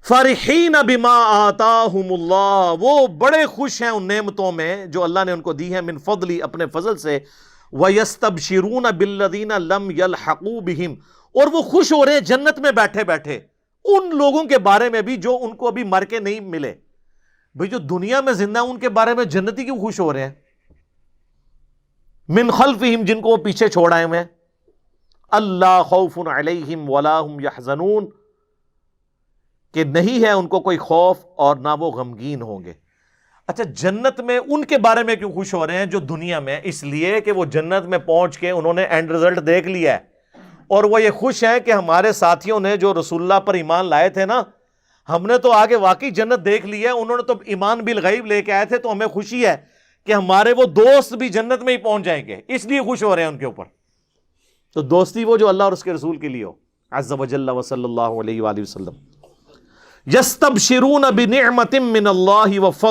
فرحین بما آتاہم اللہ، وہ بڑے خوش ہیں ان نعمتوں میں جو اللہ نے ان کو دی ہیں، من فضلی، اپنے فضل سے، وَيَسْتَبْشِرُونَ بِالَّذِينَ لَمْ يَلْحَقُوا بِهِمْ، اور وہ خوش ہو رہے ہیں جنت میں بیٹھے بیٹھے ان لوگوں کے بارے میں بھی جو ان کو ابھی مر کے نہیں ملے۔ بھئی جو دنیا میں زندہ ہیں ان کے بارے میں جنتی کیوں خوش ہو رہے ہیں؟ من خلفہم، جن کو وہ پیچھے چھوڑ آئے ہوئے ہیں، اللہ خوف علیہم ولا ہم یحزنون، کہ نہیں ہے ان کو کوئی خوف اور نہ وہ غمگین ہوں گے۔ اچھا، جنت میں ان کے بارے میں کیوں خوش ہو رہے ہیں جو دنیا میں؟ اس لیے کہ وہ جنت میں پہنچ کے انہوں نے اینڈ رزلٹ دیکھ لیا ہے، اور وہ یہ خوش ہیں کہ ہمارے ساتھیوں نے جو رسول اللہ پر ایمان لائے تھے نا، ہم نے تو آگے واقعی جنت دیکھ لی ہے، انہوں نے تو ایمان بالغیب لے کے آئے تھے، تو ہمیں خوشی ہے کہ ہمارے وہ دوست بھی جنت میں ہی پہنچ جائیں گے، اس لیے خوش ہو رہے ہیں ان کے اوپر۔ تو دوستی وہ جو اللہ اور اس کے رسول کے لیے ہو، عز وجل وصلی اللہ علیہ وآلہ وسلم۔ یستبشرون بنعمت من اللہ وفضل